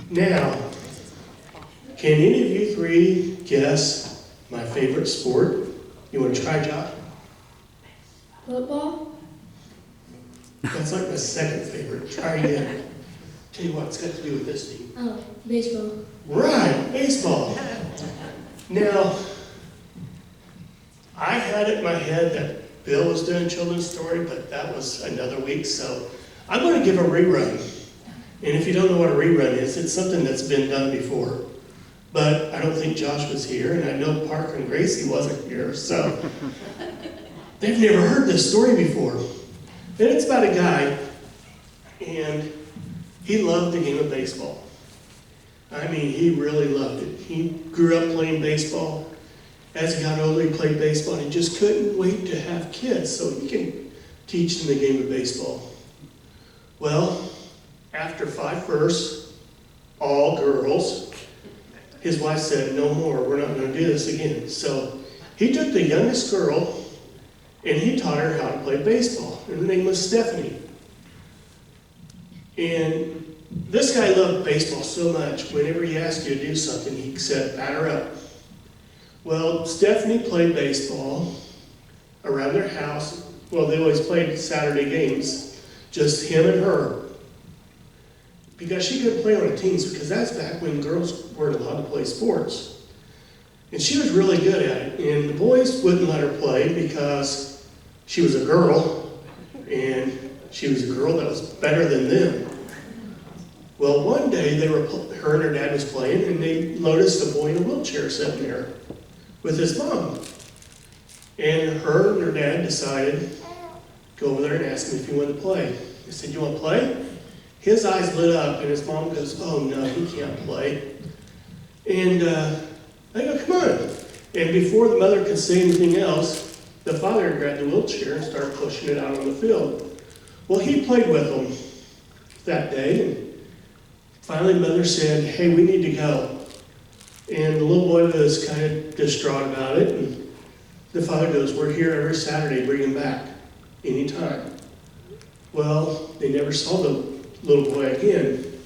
Now, can any of you three guess my favorite sport? You want to try, Josh? Football? That's like my second favorite. Try again. Tell you what, it's got to do with this team. Oh, baseball. Right, baseball. Now, I had it in my head that Bill was doing children's story, but that was another week, so I'm going to give a rerun. And if you don't know what a rerun is, it's something that's been done before. But I don't think Josh was here, and I know Parker and Gracie wasn't here, so they've never heard this story before. And it's about a guy, and he loved the game of baseball. I mean, he really loved it. He grew up playing baseball. As he got older, he played baseball, and he just couldn't wait to have kids so he can teach them the game of baseball. Well, after 5 firsts, all girls, his wife said, no more, we're not going to do this again. So he took the youngest girl, and he taught her how to play baseball. And her name was Stephanie. And this guy loved baseball so much, whenever he asked you to do something, he said, batter up. Well, Stephanie played baseball around their house. Well, they always played Saturday games, just him and her. Because she couldn't play on the teams, because that's back when girls weren't allowed to play sports. And she was really good at it. And the boys wouldn't let her play because she was a girl, and she was a girl that was better than them. Well, one day, her and her dad was playing, and they noticed a boy in a wheelchair sitting there with his mom. And her and her dad decided to go over there and ask him if he wanted to play. They said, you want to play? His eyes lit up, and his mom goes, oh no, he can't play. And they go, come on. And before the mother could say anything else, the father grabbed the wheelchair and started pushing it out on the field. Well, he played with them that day, and finally the mother said, hey, we need to go. And the little boy was kind of distraught about it, and the father goes, we're here every Saturday, bring him back anytime. Well, they never saw the little boy again.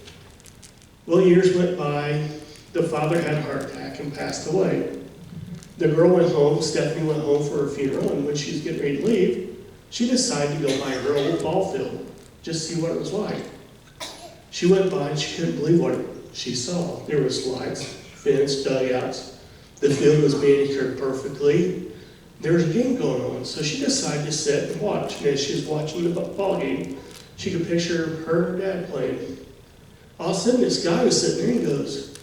Well, years went by, the father had a heart attack and passed away. The girl went home, Stephanie went home for her funeral, and when she was getting ready to leave, she decided to go by her old ball field, just see what it was like. She went by and she couldn't believe what she saw. There was lights, fence, dugouts. The field was manicured perfectly. There was a game going on, so she decided to sit and watch. And as she was watching the ball game, she could picture her and her dad playing. All of a sudden, this guy was sitting there and he goes,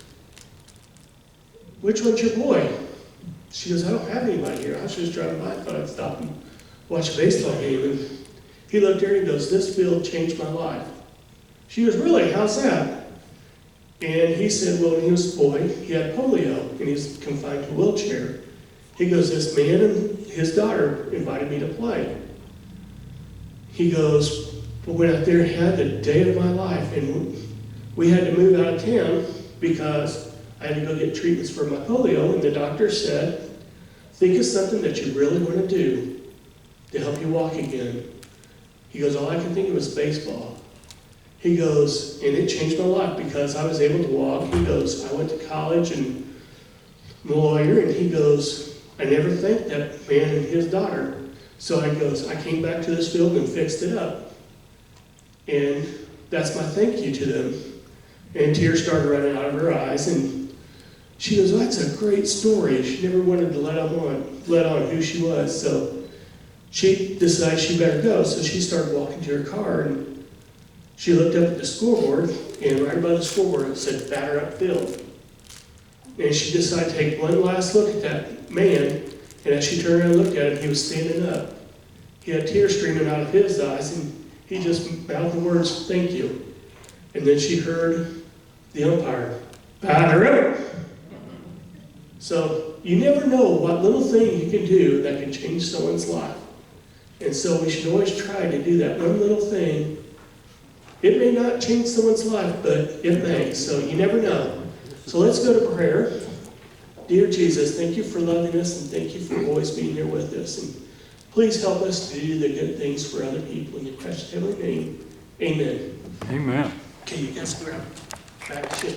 which one's your boy? She goes, I don't have anybody here. I was just driving by. I thought I'd stop and watch a baseball game. And he looked there and he goes, this field changed my life. She goes, really? How's that? And he said, well, when he was a boy, he had polio, and he was confined to a wheelchair. He goes, this man and his daughter invited me to play. He goes, I went out there and had the day of my life, and we had to move out of town because I had to go get treatments for my polio, and the doctor said, think of something that you really want to do to help you walk again. He goes, all I can think of was baseball. He goes, and it changed my life because I was able to walk. He goes, I went to college and I'm a lawyer, and he goes, I never thanked that man and his daughter. So I goes, I came back to this field and fixed it up. And that's my thank you to them. And tears started running out of her eyes, and she goes, well, that's a great story. She never wanted to let on who she was. So she decided she better go. So she started walking to her car, and she looked up at the scoreboard, and right above the scoreboard it said batter up field. And she decided to take one last look at that man, and as she turned around and looked at him, he was standing up. He had tears streaming out of his eyes, and he just mouthed the words, thank you. And then she heard the umpire, batter up. So you never know what little thing you can do that can change someone's life. And so we should always try to do that one little thing. It may not change someone's life, but it may, so you never know. So let's go to prayer. Dear Jesus, thank you for loving us, and thank you for always being here with us. And please help us to do the good things for other people. In your precious heavenly name, amen. Amen. Okay, you guys grab back to